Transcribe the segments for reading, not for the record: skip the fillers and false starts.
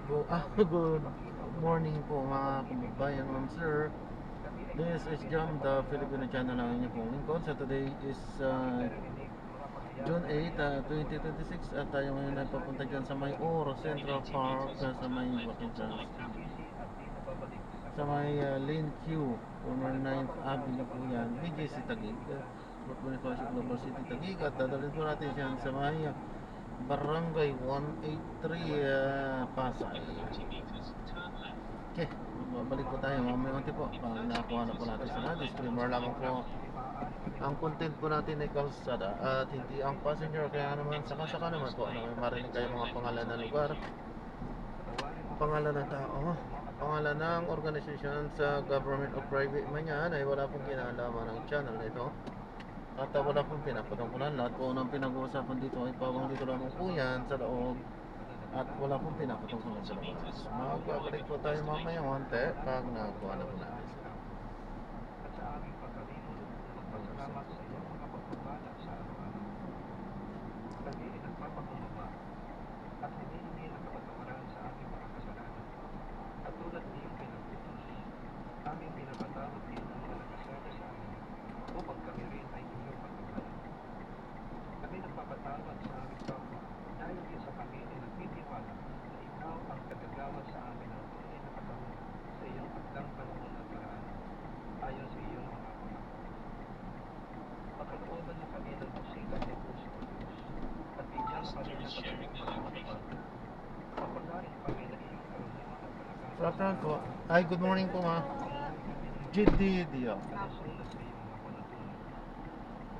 Good morning po mga kababayan, ma'am sir. This is Jam, the Filipino channel ng inyong pong lingkod. So today is June 8, 2026 at tayo ngayon ay papunta dyan sa may Oro Central Park, sa may Lane Q, corner 9th Avenue po yan, BGC Taguig, North Bonifacio Global City Taguig, at dadalhin po natin siya sa may Barangay 183 Pasay. Okay, balik po tayo mamaya unti po. Pag nakakuha na po natin sa mga disclaimer lamang po, ang content po natin ay kalsada at hindi ang passenger. Kaya naman saka naman po na may marinig kayo mga pangalan ng lugar, pangalan ng tao, pangalan ng organisasyon sa government o private man yan, ay wala pong kinalaman ng channel na ito. At wala pong pinapatungkulan. Lahat po ng pinag-uusapan dito ay pawang dito lamang po yan sa loob. At wala pong pinapatungkulan sa labas. Magbabalik po tayo mamaya onte pag nakakuha na po natin sila. At hindi nakapatumaran sa aming mga kasalanan. At tulad niyong pinagpitos, aming pinapatawad din ang mga nagkasala sa amin, upang kami rin ay inyong pagpapala. Kami nagpapatawad sa aming kapwa, dahil din sa kami ay nagtitiwala na ikaw ang kagagawan sa amin ng tunay na katawid sa iyong hanggang panahon at paraan, ayon sa iyong mga pangako. Pagkalooban mo kami ng busikat ni puso o Diyos, at bigyan kami ng pagpapatawad. Papagaling kami ng iyong karunungan at kalagayan. Po. Ay, good morning po ma. GD Dio.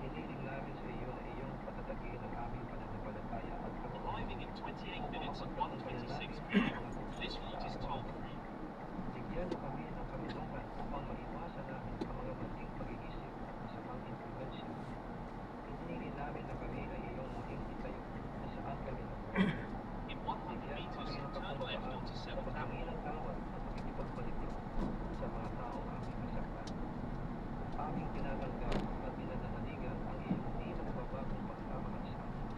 Hiniling namin sa iyo na iyong patatagin ang aming pananampalataya at arriving in 28 minutes at 1:26 p.m. This route is toll-free. Bigyan mo kami ng karunungan upang maiwasan namin ang mga maling pag-iisip at sa mga impluensya. Hiniling namin na kami ay iyong muling itayo na saan kami nabuhay. In 100 meters, turn left onto 7th Avenue. Ang tawad at pakikipagbaliktad sa mga taong aming nasaktan. Aming tinatanggap at pinananaligan ang iyong di nagbabagong pagmamahal sa amin.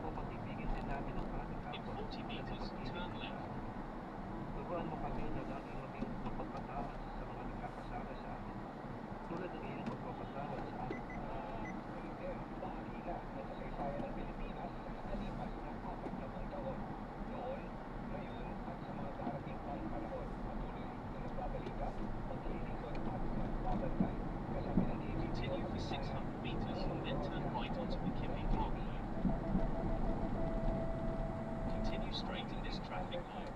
Upang ibigin din namin ang aming In kapwa 40 meters, turn left. Turuan mo kami na laging maging mapagpatawad sa mga nagkakasala sa amin. Tulad ng iyong pagpapatawad sa amin. Bahagila na sa kasaysayan ng Pilipinas sa nakalipas na 40 taon. Noon, ngayon, at sa mga darating pang panahon, patuloy na nagbabalita, maglilingkod at magbabantay. Kasama ng Continue for 600 meters, then turn right onto McKinley Parkway. Continue straight in this traffic light.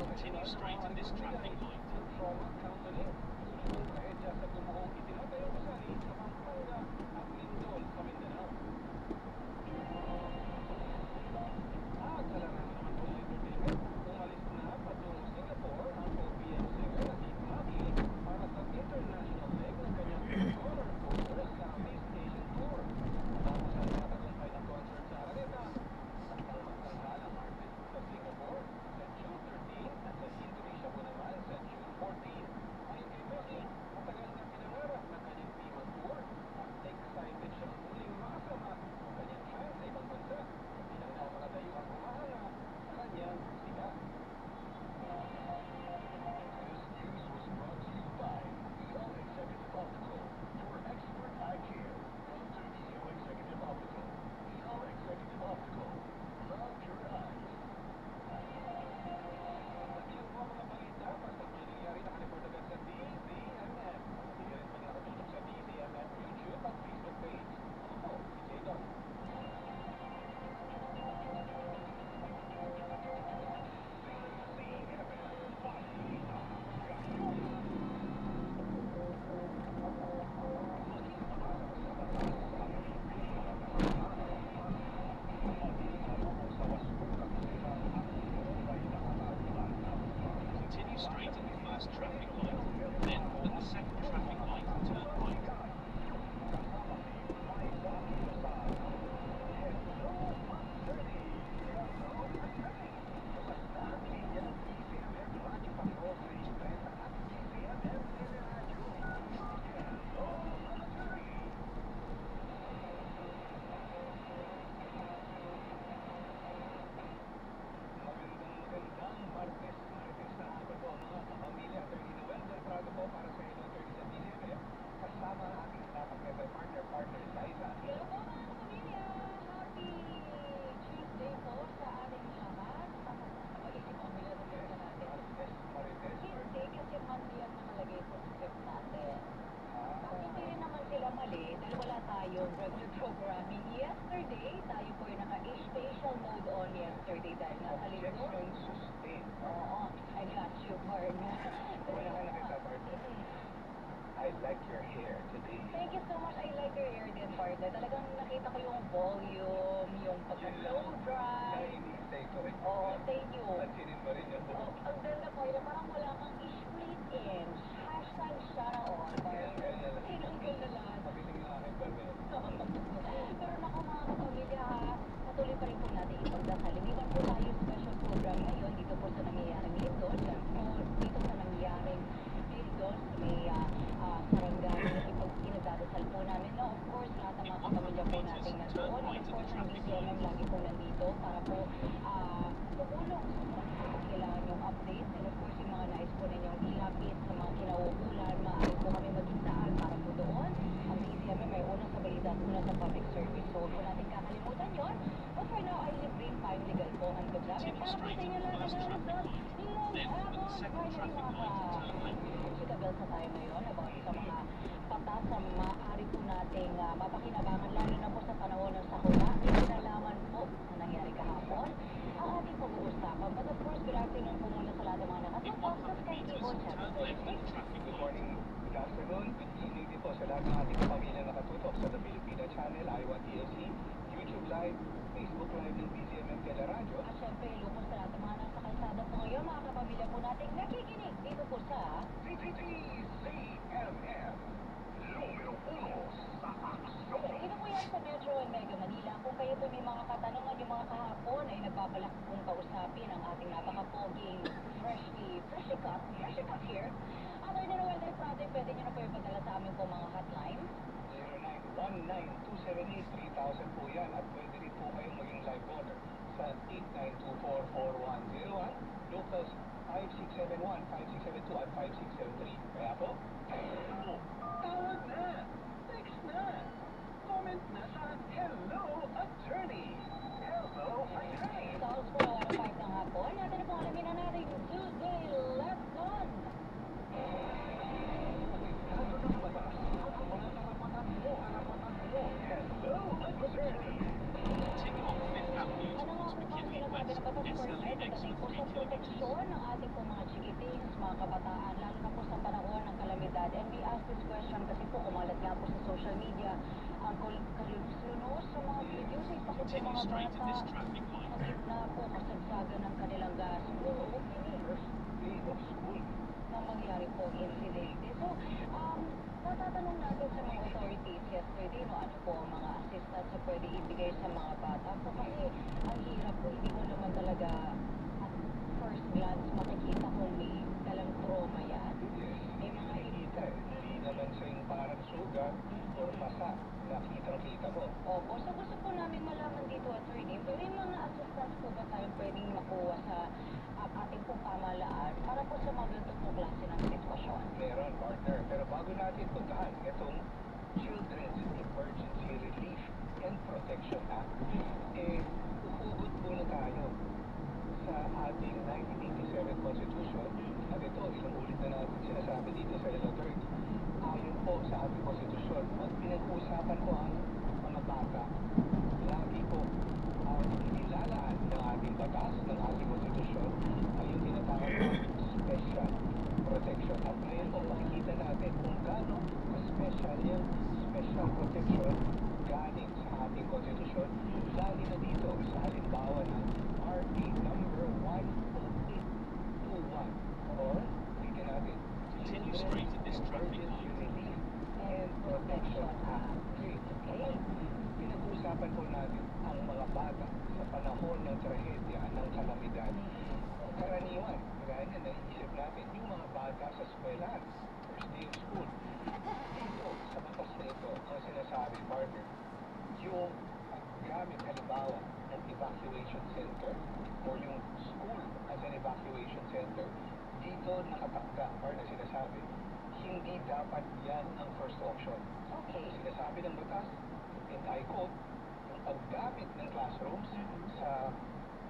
Continue straight in this traffic light. tayong regular programming. Yesterday, tayo po ay naka-spatial mode on yesterday dahil nasa linggo. sustain. Oo, I got you, partner. Wala ka nakita, partner. I like your hair today. Thank you so much. I like your hair din, partner. Talagang nakita ko yung volume, yung pagka-blow dry. Nahihintay ko eh. Oo, thank you. Pansinin mo rin yung buhok. Ang ganda, partner. Parang wala kang split ends. Hashtag shout out, partner. Sinunggol na lahat. Mabiling yung aking barber. Pero naku mga kapamilya ha, patuloy pa rin po natin ipagdasal. Hindi man po tayo special program ngayon dito po sa nangyayaring lito. Diyan po dito sa nangyayaring lito sa may sarangani. Pinagdadasal po namin. No, of course, lahat ng mga kapamilya po natin nandoon. And of course, ang BCMM lagi po nandito para po tumulong sa mga kailangan yung updates. And of course, yung mga nais po ninyong ilapit sa mga kinauukulan, maaari po kami maging daan para po doon. Ang BCMM ay una sa balita at una sa public service. So, huwag po natin kakalimutan yon. But for now, I refrain fine legal po ang programming para po sa inyo lahat na Luzon. Ilang hapon, finally mga chika-bells na tayo ngayon about sa mga patas na maaari po nating mapakinabangan lalo na po sa panahon ng sakuna. Inalaman po na nangyari kahapon ang ating pag-uusapan. But of course, good afternoon po muna sa lahat ng mga nakatutok sa Sky Cable Channel 36. Good morning, good afternoon, good evening din po sa lahat ng ating pamilya nakatutok sa The Filipina Channel, Iowa TLC, YouTube Live, Facebook Live ng BCMM Teleradyo. At syempre, lukos sa lahat ng mga nasa kalsada po ngayon, mga kapamilya po natin nakikinig dito po sa CCMM, numero 1 sa aksyon. Dito po yan sa Metro and Mega Manila. Kung kayo po may mga katanungan, yung mga kahapon ay nagbabalak kong kausapin ang ating napakapoging freshly cut here. Other than weather project, pwede nyo na po ipadala sa amin po mga hotline. 0919-278-3000 po yan at pwede rin po kayong maging live caller sa 8924-4101, locals 5671, 5672 at 5673. Kaya po, tawag na, text na, comment na sa Hello Attorney. Hello Attorney. Sa House po, 5 ng hapon, natin na po alamin na natin Tuesday left on. Kaso ng batas, ang mga karapatan mo, Hello Attorney. Ano nga po ba ang sinasabi ng batas for tonight pagdating po sa proteksyon ng ating po mga chikitings, mga kabataan, lalo na po sa panahon ng kalamidad. And we ask this question kasi po kumalat nga po sa social media ang kalunos sa mga videos ay takot sa mga bata sa gitna po kasagsagan ng kanilang school opening Day of school. na mangyari po incidente. So, natatanong natin sa mga authorities yesterday, no, ano po ang mga assistance na pwede ibigay sa mga bata po kasi ang hirap po, hindi ko naman talaga at first glance makikita kung may dalang trauma yan. Yes, May mga nakikita eh. Hindi naman sa yung parang sugat or pasa. Nakitang-kita mo. Opo, so gusto po namin malaman dito, attorney, may mga assistance po ba tayong pwedeng makuha sa ating pong pamahalaan para po sa mga ganito pong klase ng sitwasyon? Meron, partner. Pero bago natin puntahan itong Children's Emergency Relief and Protection Act, uhugot muna tayo sa ating 1987 Constitution. At ito, ilang ulit na natin sinasabi dito sa Hello Attorney. Ayon po sa ating konstitusyon, pag pinag-uusapan po ang mga bata, lagi po ang inilalaan ng ating batas, ng ating konstitusyon, ay yung tinatawag na special protection. At ngayon po, makikita natin kung gaano special yung special protection galing sa ating konstitusyon, lalo na dito sa halimbawa ng RA number 10821 or tingnan natin Continue straight at this traffic Emergency light. Relief and Protection Act. Okay. Pinag-uusapan po natin ang mga bata sa panahon ng trahedya ng kalamidad. Karaniwan, kaya na naisip natin yung mga bata sa eskwelahan, first day of school. Dito, sa batas na ito, ang sinasabi, partner, yung paggamit halimbawa ng evacuation center or yung school as an evacuation center, dito nakatangga or na sinasabi, hindi dapat yan ang first option. Okay. Sinasabi ng batas, and I quote, yung paggamit ng classrooms sa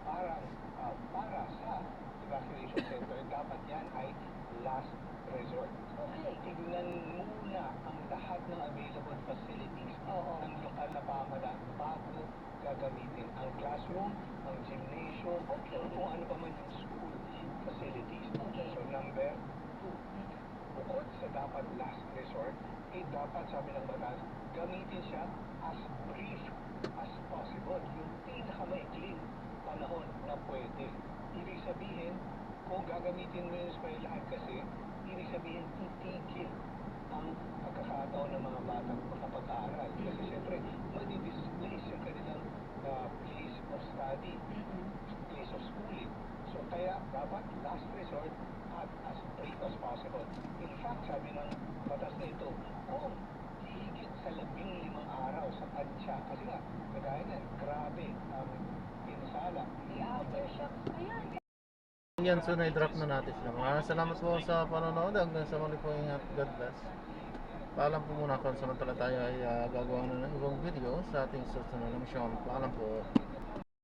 para sa evacuation center, dapat yan ay last resort. Okay. Tignan muna ang lahat ng available facilities Oo. ng gagamitin. Ang classroom, ang gymnasium, o kung ano pa man yung school facilities. So number 2, bukod sa dapat last resort, dapat sabi ng batas, gamitin siya as brief as possible. Yung pinakamaikling panahon na pwede. Ibig sabihin, kung gagamitin mo yung eskwelahan kasi, ibig sabihin titigil ang pagkakataon ng mga batang makapag-aaral. Kasi siyempre, madi-displace yung kanilang place of study, place of schooling. So kaya dapat last resort at as brief as possible. In fact, sabi ng batas na ito, kung higit sa 15 araw sa tansya, kasi nga, kagaya na, grabe ang pinsala. The aftershocks pa yan. Yan, so na-drop na natin sila. Maraming salamat po sa panonood. Hanggang sa muli po, ingat. God bless. Paalam po muna kung samantala tayo ay gagawa na ng ibang video sa ating susunod na misyon. Paalam po.